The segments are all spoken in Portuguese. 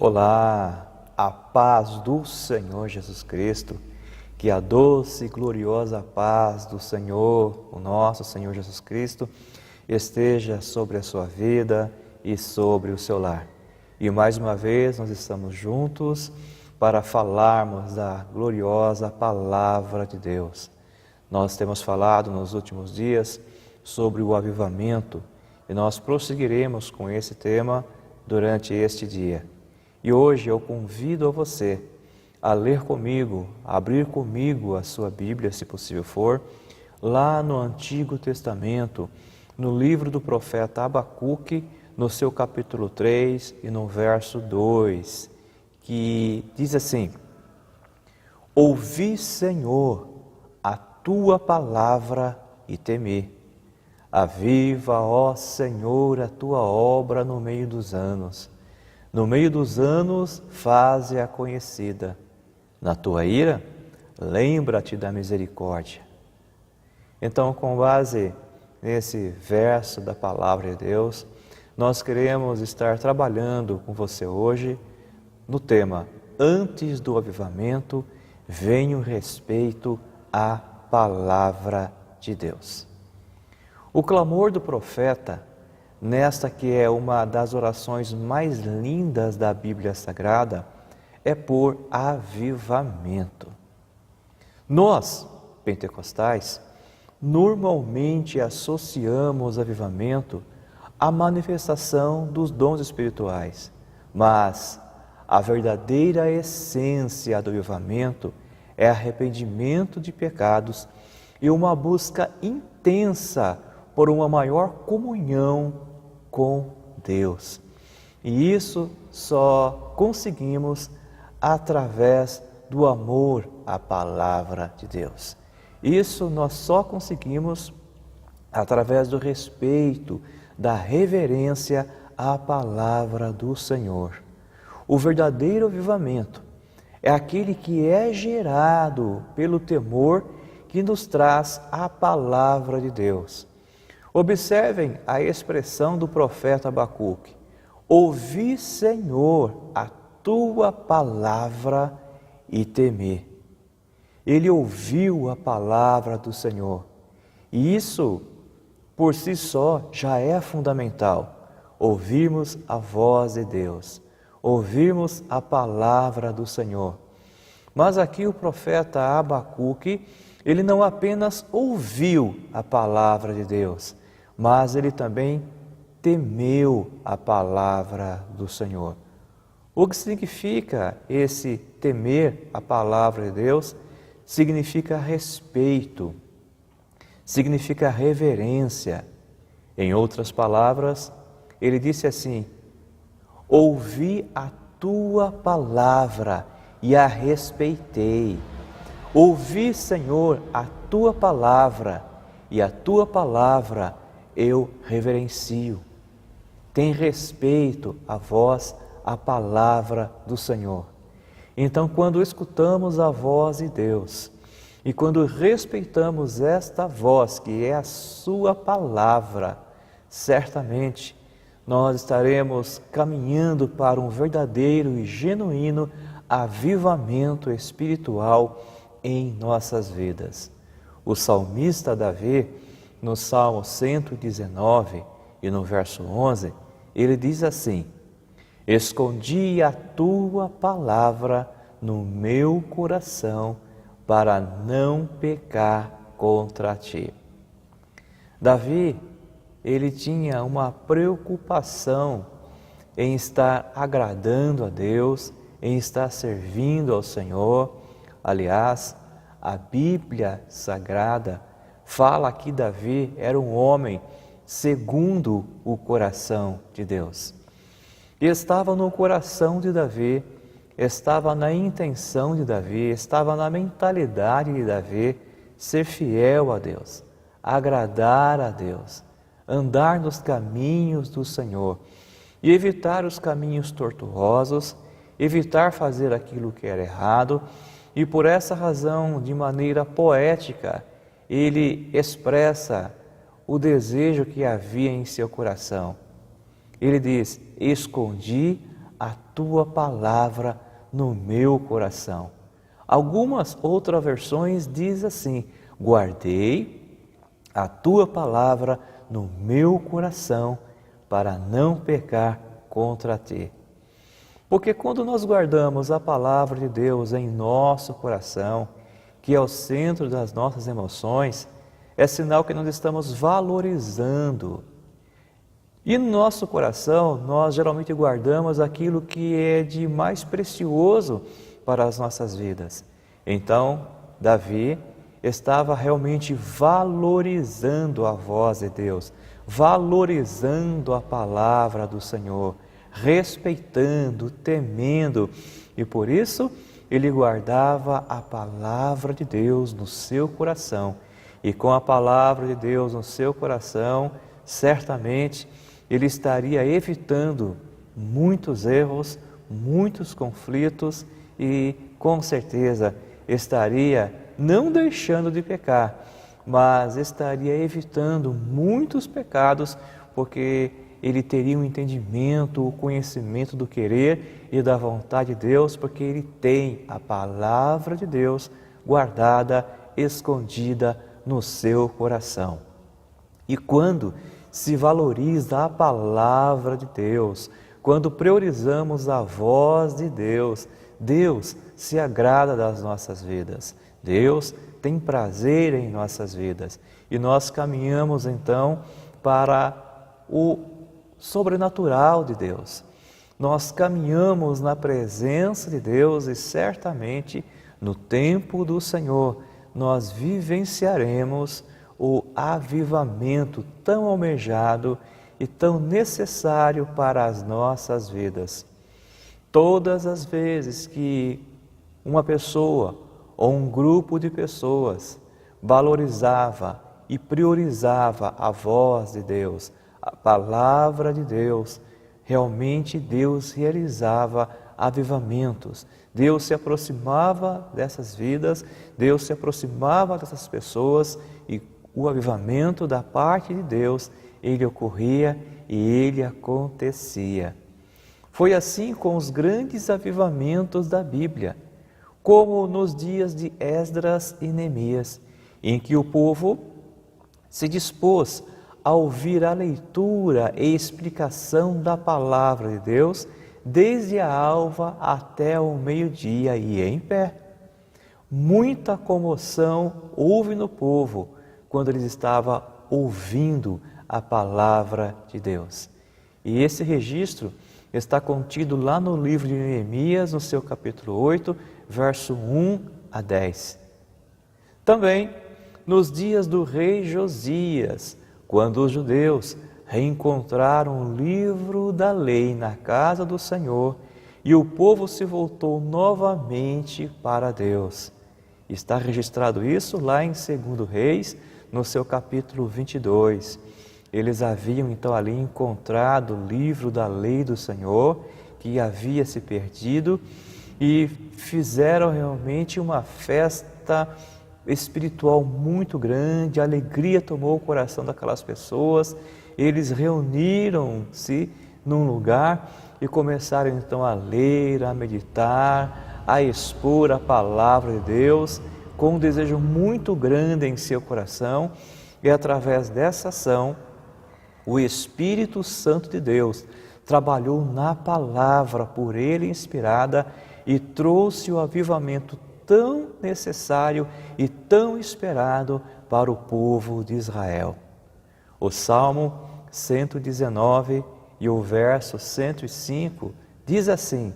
Olá, a paz do Senhor Jesus Cristo, que a doce e gloriosa paz do Senhor, o nosso Senhor Jesus Cristo, esteja sobre a sua vida e sobre o seu lar. E mais uma vez nós estamos juntos para falarmos da gloriosa Palavra de Deus. Nós temos falado nos últimos dias sobre o avivamento e nós prosseguiremos com esse tema durante este dia. E hoje eu convido a você a ler comigo, a abrir comigo a sua Bíblia, se possível for, lá no Antigo Testamento, no livro do profeta Abacuque, no seu capítulo 3 e no verso 2, que diz assim: Ouvi, Senhor, a tua palavra e temi. Aviva, ó Senhor, a tua obra no meio dos anos. No meio dos anos, faze-a conhecida. Na tua ira, lembra-te da misericórdia. Então, com base nesse verso da Palavra de Deus, nós queremos estar trabalhando com você hoje no tema Antes do avivamento, vem o respeito à Palavra de Deus. O clamor do profeta, nesta que é uma das orações mais lindas da Bíblia Sagrada, é por avivamento. Nós, pentecostais, normalmente associamos avivamento à manifestação dos dons espirituais, mas a verdadeira essência do avivamento é arrependimento de pecados e uma busca intensa por uma maior comunhão com Deus. E isso só conseguimos através do amor à Palavra de Deus. Isso nós só conseguimos através do respeito, da reverência à Palavra do Senhor. O verdadeiro avivamento é aquele que é gerado pelo temor que nos traz a Palavra de Deus. Observem a expressão do profeta Abacuque: Ouvi, Senhor, a tua palavra e temi. Ele ouviu a palavra do Senhor. E isso, por si só, já é fundamental. Ouvirmos a voz de Deus, ouvirmos a palavra do Senhor. Mas aqui o profeta Abacuque, ele não apenas ouviu a palavra de Deus, mas ele também temeu a palavra do Senhor. O que significa esse temer a palavra de Deus? Significa respeito, significa reverência. Em outras palavras, ele disse assim: Ouvi a tua palavra e a respeitei. Ouvi, Senhor, a tua palavra e a tua palavra eu reverencio. Tem respeito à voz, à palavra do Senhor. Então, quando escutamos a voz de Deus e quando respeitamos esta voz, que é a sua palavra, certamente nós estaremos caminhando para um verdadeiro e genuíno avivamento espiritual em nossas vidas. O salmista Davi, no Salmo 119 e no verso 11, ele diz assim: Escondi a tua palavra no meu coração para não pecar contra ti. Davi, ele tinha uma preocupação em estar agradando a Deus, em estar servindo ao Senhor. Aliás, a Bíblia Sagrada fala que Davi era um homem segundo o coração de Deus. E estava no coração de Davi, estava na intenção de Davi, estava na mentalidade de Davi ser fiel a Deus, agradar a Deus, andar nos caminhos do Senhor e evitar os caminhos tortuosos, evitar fazer aquilo que era errado. E por essa razão, de maneira poética, ele expressa o desejo que havia em seu coração. Ele diz: escondi a tua palavra no meu coração. Algumas outras versões diz assim: guardei a tua palavra no meu coração para não pecar contra ti. Porque quando nós guardamos a palavra de Deus em nosso coração, que é o centro das nossas emoções, é sinal que nós estamos valorizando. E no nosso coração, nós geralmente guardamos aquilo que é de mais precioso para as nossas vidas. Então, Davi estava realmente valorizando a voz de Deus, valorizando a palavra do Senhor, respeitando, temendo, e por isso ele guardava a palavra de Deus no seu coração. E com a palavra de Deus no seu coração, certamente ele estaria evitando muitos erros, muitos conflitos e, com certeza, estaria não deixando de pecar, mas estaria evitando muitos pecados, porque ele teria um entendimento, o conhecimento do querer e da vontade de Deus, porque ele tem a palavra de Deus guardada, escondida no seu coração. E quando se valoriza a palavra de Deus, quando priorizamos a voz de Deus, Deus se agrada das nossas vidas, Deus tem prazer em nossas vidas e nós caminhamos então para o sobrenatural de Deus. Nós caminhamos na presença de Deus e certamente no tempo do Senhor nós vivenciaremos o avivamento tão almejado e tão necessário para as nossas vidas. Todas as vezes que uma pessoa ou um grupo de pessoas valorizava e priorizava a voz de Deus, a palavra de Deus, realmente Deus realizava avivamentos. Deus se aproximava dessas vidas, Deus se aproximava dessas pessoas e o avivamento da parte de Deus, ele ocorria e ele acontecia. Foi assim com os grandes avivamentos da Bíblia, como nos dias de Esdras e Neemias, em que o povo se dispôs a ouvir a leitura e explicação da palavra de Deus, desde a alva até o meio-dia e em pé. Muita comoção houve no povo quando eles estavam ouvindo a palavra de Deus. E esse registro está contido lá no livro de Neemias, no seu capítulo 8, verso 1 a 10. Também, nos dias do rei Josias, quando os judeus reencontraram o livro da lei na casa do Senhor e o povo se voltou novamente para Deus. Está registrado isso lá em 2 Reis, no seu capítulo 22. Eles haviam então ali encontrado o livro da lei do Senhor, que havia se perdido, e fizeram realmente uma festa espiritual muito grande, a alegria tomou o coração daquelas pessoas, eles reuniram-se num lugar e começaram então a ler, a meditar, a expor a palavra de Deus, com um desejo muito grande em seu coração, e através dessa ação, o Espírito Santo de Deus trabalhou na palavra por ele inspirada e trouxe o avivamento tão necessário e tão esperado para o povo de Israel. O Salmo 119 e o verso 105 diz assim: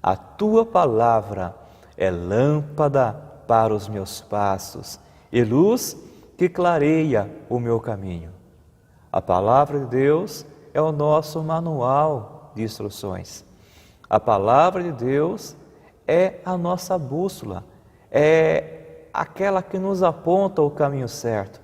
a tua palavra é lâmpada para os meus passos e luz que clareia o meu caminho. A palavra de Deus é o nosso manual de instruções. A palavra de Deus é a nossa bússola, é aquela que nos aponta o caminho certo,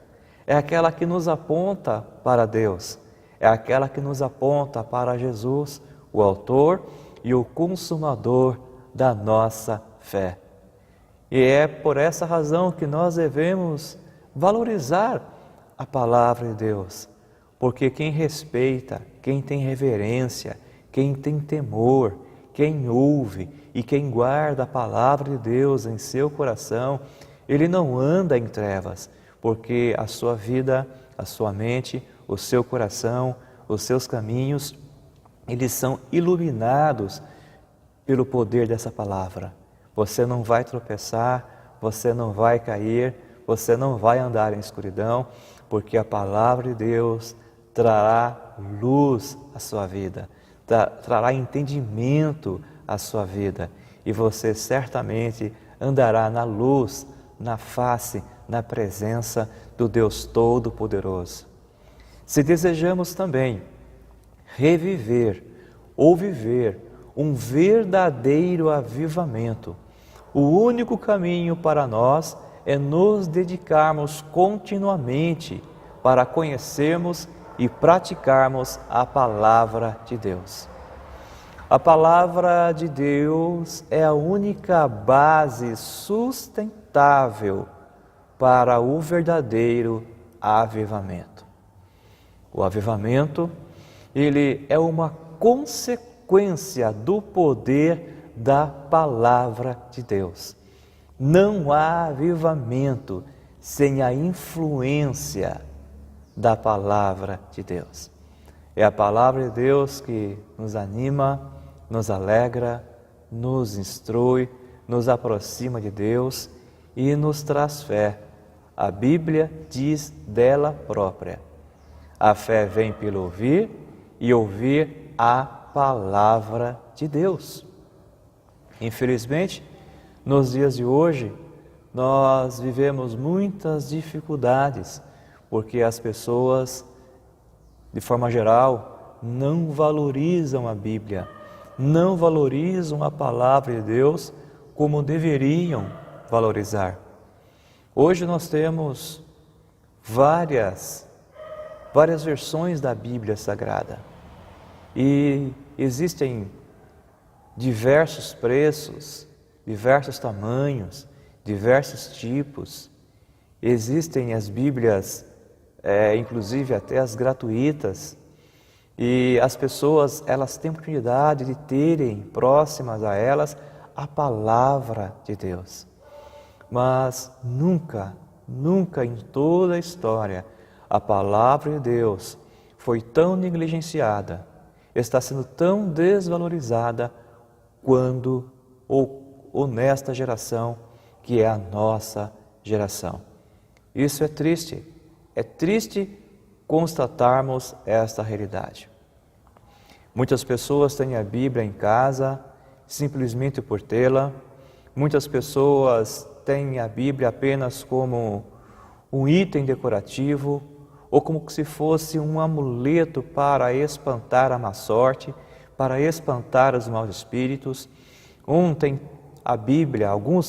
é aquela que nos aponta para Deus, é aquela que nos aponta para Jesus, o autor e o consumador da nossa fé. E é por essa razão que nós devemos valorizar a palavra de Deus, porque quem respeita, quem tem reverência, quem tem temor, quem ouve e quem guarda a palavra de Deus em seu coração, ele não anda em trevas, porque a sua vida, a sua mente, o seu coração, os seus caminhos, eles são iluminados pelo poder dessa palavra. Você não vai tropeçar, você não vai cair, você não vai andar em escuridão, porque a palavra de Deus trará luz à sua vida, trará entendimento à sua vida, e você certamente andará na luz, na face, na presença do Deus Todo-Poderoso. Se desejamos também reviver ou viver um verdadeiro avivamento, o único caminho para nós é nos dedicarmos continuamente para conhecermos e praticarmos a Palavra de Deus. A Palavra de Deus é a única base sustentável para o verdadeiro avivamento. O avivamento, ele é uma consequência do poder da Palavra de Deus. Não há avivamento sem a influência da Palavra de Deus. É a Palavra de Deus que nos anima, nos alegra, nos instrui, nos aproxima de Deus e nos traz fé. A Bíblia diz dela própria: a fé vem pelo ouvir e ouvir a Palavra de Deus. Infelizmente, nos dias de hoje, nós vivemos muitas dificuldades, porque as pessoas, de forma geral, não valorizam a Bíblia, não valorizam a Palavra de Deus como deveriam valorizar. Hoje nós temos várias versões da Bíblia Sagrada e existem diversos preços, diversos tamanhos, diversos tipos. Existem as Bíblias, inclusive até as gratuitas, e as pessoas, elas têm oportunidade de terem próximas a elas a Palavra de Deus. Mas nunca em toda a história, a Palavra de Deus foi tão negligenciada, está sendo tão desvalorizada quando ou nesta geração, que é a nossa geração. Isso é triste constatarmos esta realidade. Muitas pessoas têm a Bíblia em casa simplesmente por tê-la. Muitas pessoas têm a Bíblia apenas como um item decorativo ou como se fosse um amuleto para espantar a má sorte, para espantar os maus espíritos. Alguns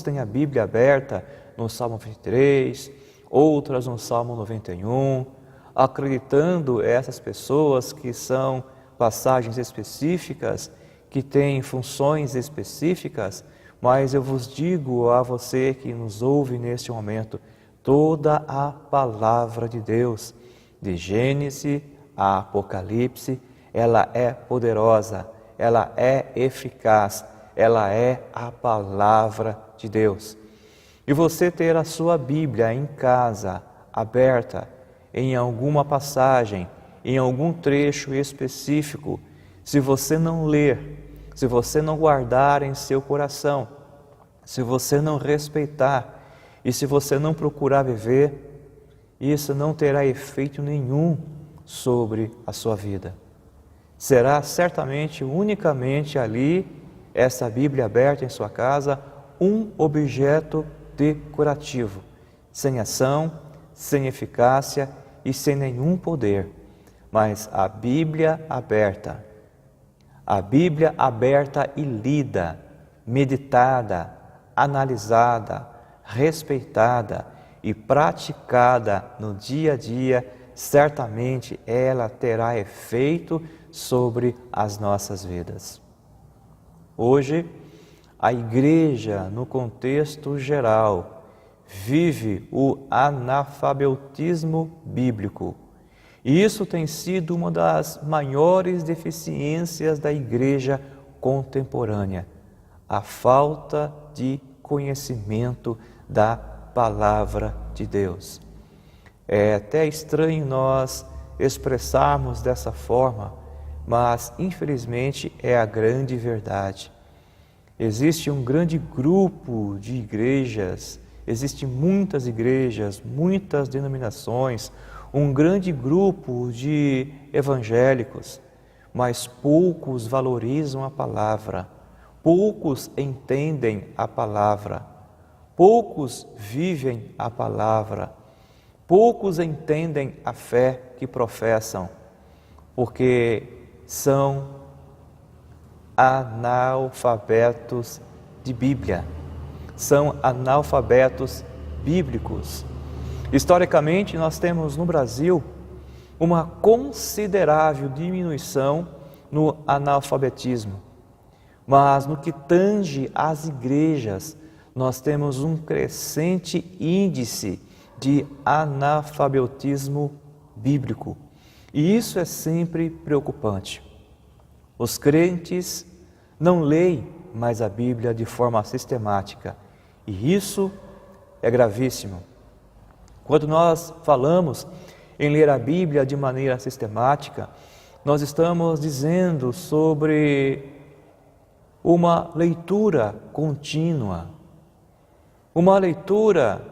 têm a Bíblia aberta no Salmo 23, outras no Salmo 91, acreditando essas pessoas que são passagens específicas, que têm funções específicas, mas eu vos digo a você que nos ouve neste momento, toda a Palavra de Deus, de Gênesis a Apocalipse, ela é poderosa, ela é eficaz, ela é a Palavra de Deus. E você ter a sua Bíblia em casa, aberta, em alguma passagem, em algum trecho específico, se você não ler, se você não guardar em seu coração, se você não respeitar e se você não procurar viver, isso não terá efeito nenhum sobre a sua vida. Será certamente, unicamente ali, essa Bíblia aberta em sua casa, um objeto decorativo, sem ação, sem eficácia e sem nenhum poder. Mas a Bíblia aberta e lida, meditada, analisada, respeitada e praticada no dia a dia, certamente ela terá efeito sobre as nossas vidas. Hoje, a igreja, no contexto geral, vive o analfabetismo bíblico. E isso tem sido uma das maiores deficiências da igreja contemporânea, a falta de conhecimento da palavra de Deus. É até estranho nós expressarmos dessa forma, mas infelizmente é a grande verdade. Existe um grande grupo de igrejas, existem muitas igrejas, muitas denominações, um grande grupo de evangélicos, mas poucos valorizam a palavra, poucos entendem a palavra, poucos vivem a palavra, poucos entendem a fé que professam, porque são analfabetos de Bíblia, são analfabetos bíblicos. Historicamente, nós temos no Brasil uma considerável diminuição no analfabetismo, mas no que tange às igrejas, nós temos um crescente índice de analfabetismo bíblico. E isso é sempre preocupante. Os crentes não leem mais a Bíblia de forma sistemática, e isso é gravíssimo. Quando nós falamos em ler a Bíblia de maneira sistemática, nós estamos dizendo sobre uma leitura contínua, uma leitura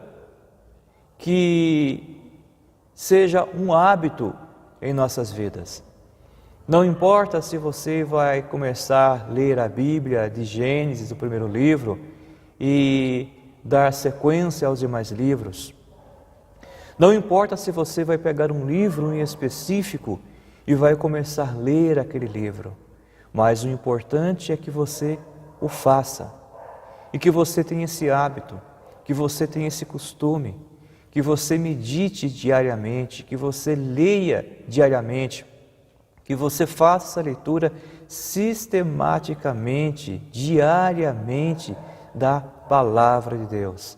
que seja um hábito em nossas vidas. Não importa se você vai começar a ler a Bíblia de Gênesis, o primeiro livro, e dar sequência aos demais livros. Não importa se você vai pegar um livro em específico e vai começar a ler aquele livro, mas o importante é que você o faça e que você tenha esse hábito, que você tenha esse costume, que você medite diariamente, que você leia diariamente, que você faça essa leitura sistematicamente, diariamente da palavra de Deus.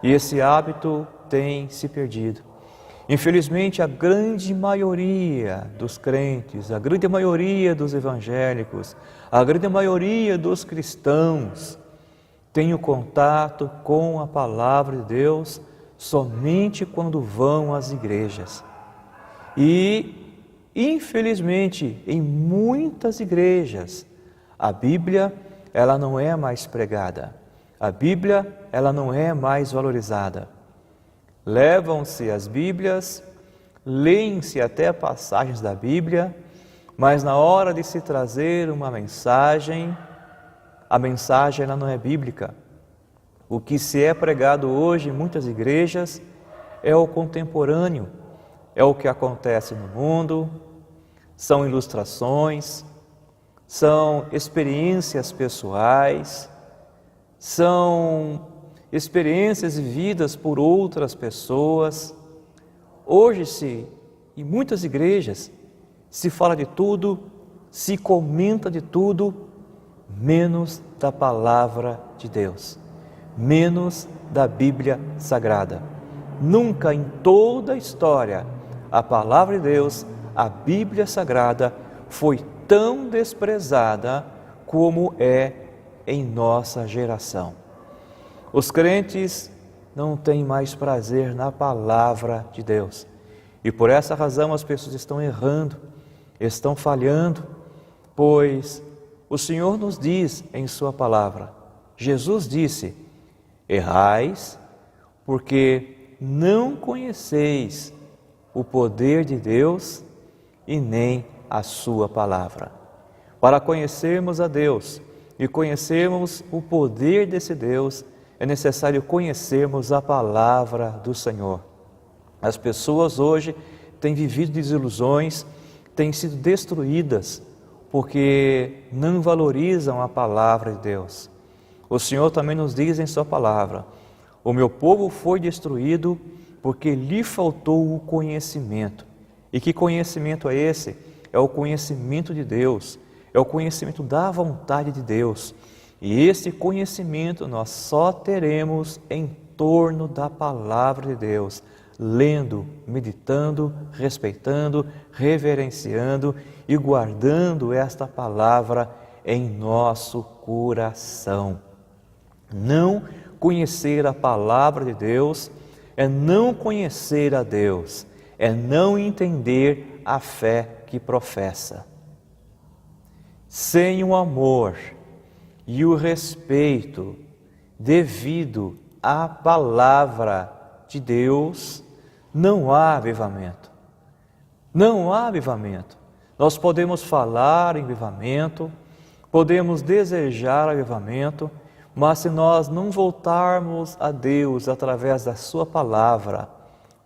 E esse hábito tem se perdido. Infelizmente, a grande maioria dos crentes, a grande maioria dos evangélicos, a grande maioria dos cristãos tem o contato com a palavra de Deus somente quando vão às igrejas. E infelizmente, em muitas igrejas, a Bíblia, ela não é mais pregada. A Bíblia, ela não é mais valorizada. Levam-se as Bíblias, leem-se até passagens da Bíblia, mas na hora de se trazer uma mensagem, a mensagem ela não é bíblica. O que se é pregado hoje em muitas igrejas é o contemporâneo, é o que acontece no mundo, são ilustrações, são experiências pessoais, são experiências vividas por outras pessoas. Hoje, em muitas igrejas, se fala de tudo, se comenta de tudo, menos da palavra de Deus, menos da Bíblia Sagrada. Nunca em toda a história, a palavra de Deus, a Bíblia Sagrada, foi tão desprezada como é em nossa geração. Os crentes não têm mais prazer na palavra de Deus. E por essa razão as pessoas estão errando, estão falhando, pois o Senhor nos diz em sua palavra, Jesus disse, errais porque não conheceis o poder de Deus e nem a sua palavra. Para conhecermos a Deus e conhecermos o poder desse Deus, é necessário conhecermos a palavra do Senhor. As pessoas hoje têm vivido desilusões, têm sido destruídas porque não valorizam a palavra de Deus. O Senhor também nos diz em sua palavra, o meu povo foi destruído porque lhe faltou o conhecimento. E que conhecimento é esse? É o conhecimento de Deus, é o conhecimento da vontade de Deus. E esse conhecimento nós só teremos em torno da palavra de Deus, lendo, meditando, respeitando, reverenciando e guardando esta palavra em nosso coração. Não conhecer a palavra de Deus é não conhecer a Deus, é não entender a fé que professa. Sem o amor e o respeito devido à palavra de Deus, não há avivamento. Não há avivamento. Nós podemos falar em avivamento, podemos desejar avivamento, mas se nós não voltarmos a Deus através da sua palavra,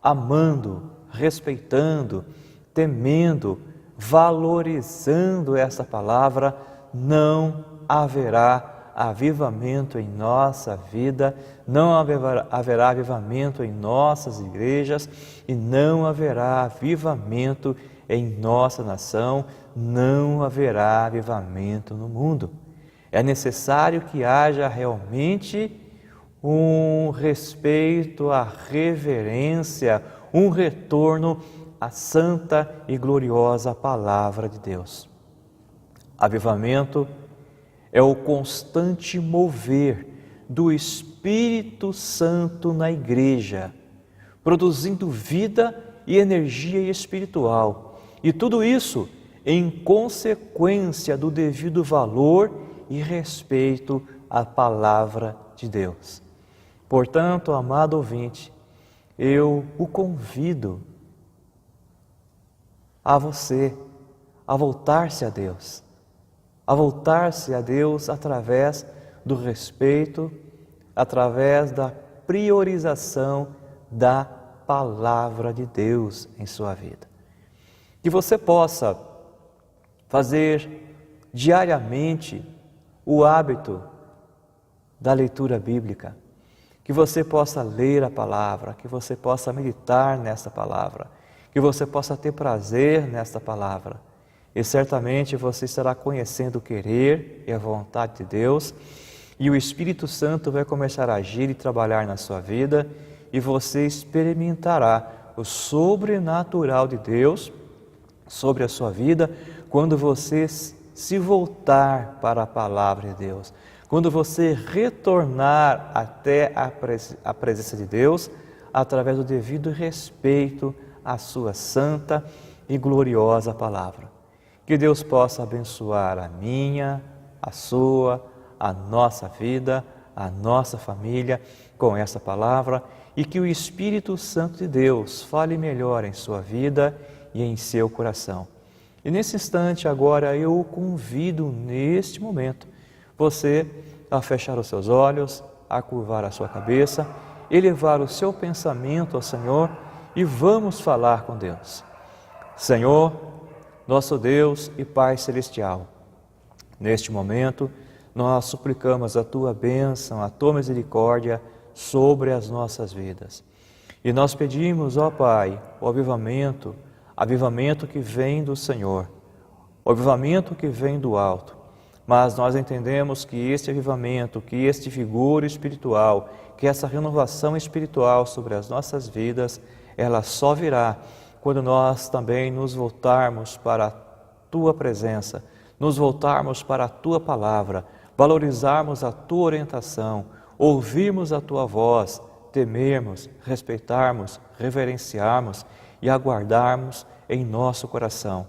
amando, respeitando, temendo, valorizando essa palavra, não haverá avivamento em nossa vida, não haverá avivamento em nossas igrejas e não haverá avivamento em nossa nação, não haverá avivamento no mundo. É necessário que haja realmente um respeito, a reverência, um retorno à santa e gloriosa palavra de Deus. Avivamento é o constante mover do Espírito Santo na igreja, produzindo vida e energia espiritual. E tudo isso em consequência do devido valor e respeito à palavra de Deus. Portanto, amado ouvinte, eu o convido a você a voltar-se a Deus, através do respeito, através da priorização da palavra de Deus em sua vida. Que você possa fazer diariamente o hábito da leitura bíblica, que você possa ler a palavra, que você possa meditar nessa palavra, que você possa ter prazer nesta palavra. E certamente você estará conhecendo o querer e a vontade de Deus, e o Espírito Santo vai começar a agir e trabalhar na sua vida, e você experimentará o sobrenatural de Deus sobre a sua vida, quando você se voltar para a palavra de Deus, quando você retornar até a presença de Deus, através do devido respeito à sua santa e gloriosa palavra. Que Deus possa abençoar a minha, a sua, a nossa vida, a nossa família com essa palavra e que o Espírito Santo de Deus fale melhor em sua vida e em seu coração. E nesse instante agora eu o convido neste momento você a fechar os seus olhos, a curvar a sua cabeça, elevar o seu pensamento ao Senhor e vamos falar com Deus. Senhor, nosso Deus e Pai Celestial, neste momento nós suplicamos a Tua bênção, a Tua misericórdia sobre as nossas vidas. E nós pedimos, ó Pai, o avivamento que vem do Senhor, o avivamento que vem do alto. Mas nós entendemos que este avivamento, que este vigor espiritual, que essa renovação espiritual sobre as nossas vidas, ela só virá quando nós também nos voltarmos para a Tua presença, nos voltarmos para a Tua palavra, valorizarmos a Tua orientação, ouvirmos a Tua voz, temermos, respeitarmos, reverenciarmos e aguardarmos em nosso coração.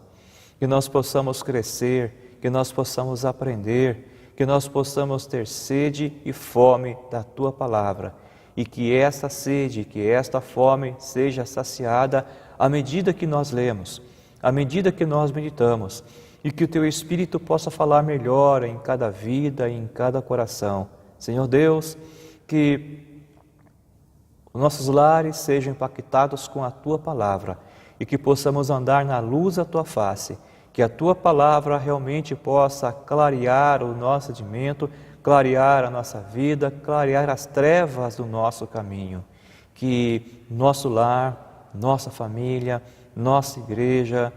Que nós possamos crescer, que nós possamos aprender, que nós possamos ter sede e fome da Tua palavra e que esta sede, que esta fome seja saciada à medida que nós lemos, à medida que nós meditamos e que o Teu Espírito possa falar melhor em cada vida e em cada coração. Senhor Deus, que os nossos lares sejam impactados com a Tua palavra e que possamos andar na luz da Tua face, que a Tua palavra realmente possa clarear o nosso entendimento, clarear a nossa vida, clarear as trevas do nosso caminho, que nosso lar, nossa família, nossa igreja,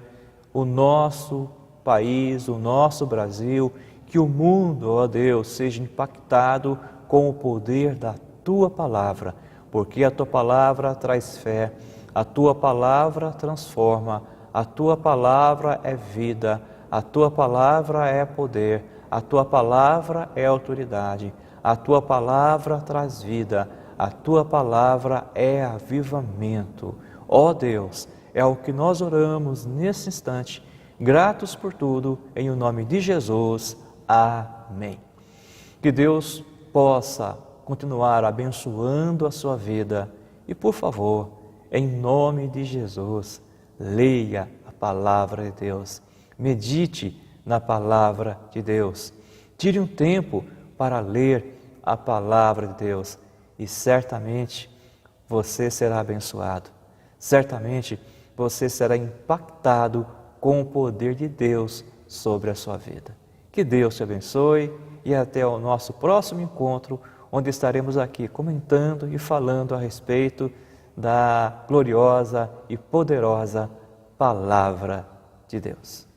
o nosso país, o nosso Brasil, que o mundo, ó Deus, seja impactado com o poder da Tua palavra, porque a Tua palavra traz fé, A Tua palavra transforma, a Tua palavra é vida, a Tua palavra é poder, a Tua palavra é autoridade, a Tua palavra traz vida, a Tua palavra é avivamento. Ó Deus, é o que nós oramos nesse instante, gratos por tudo, em o nome de Jesus. Amém. Que Deus possa continuar abençoando a sua vida e, por favor, em nome de Jesus, leia a palavra de Deus, medite na palavra de Deus, tire um tempo para ler a palavra de Deus e certamente você será abençoado, certamente você será impactado com o poder de Deus sobre a sua vida. Que Deus te abençoe e até o nosso próximo encontro, onde estaremos aqui comentando e falando a respeito da gloriosa e poderosa Palavra de Deus.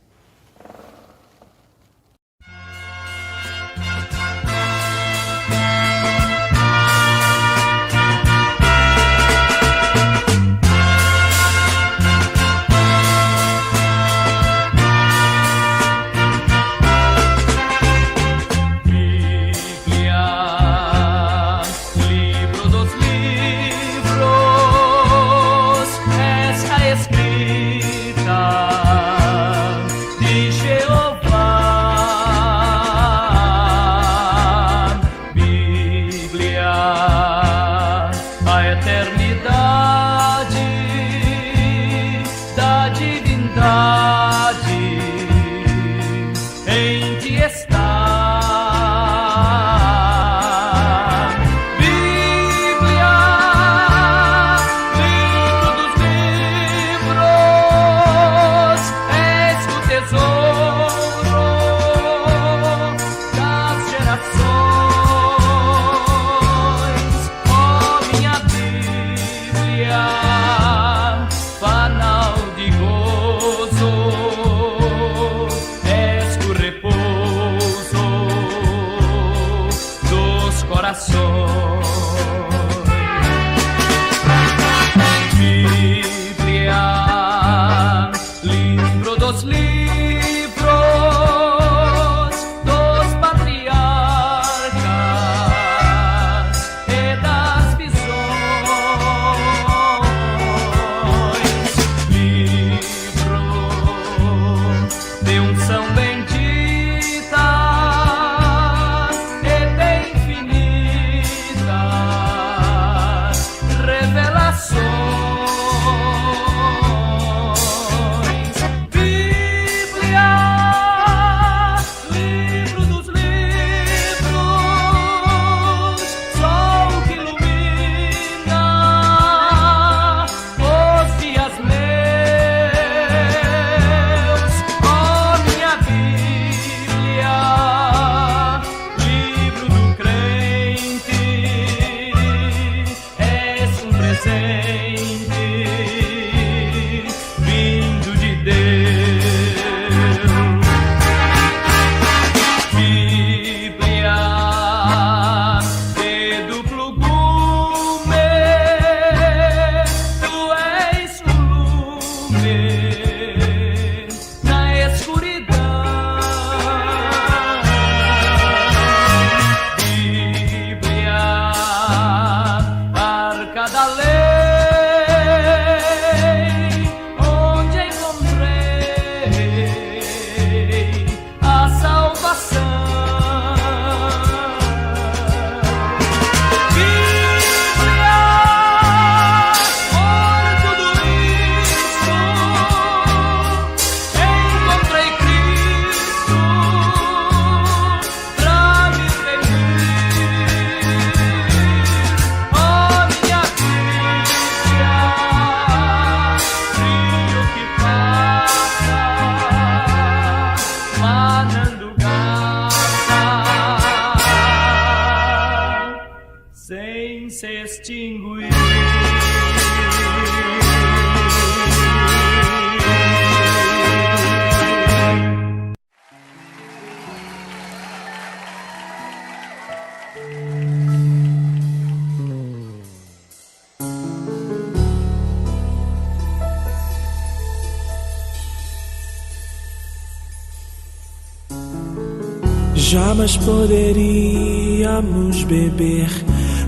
Jamais poderíamos beber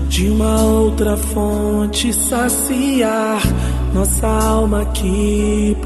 de uma outra fonte, saciar nossa alma aqui.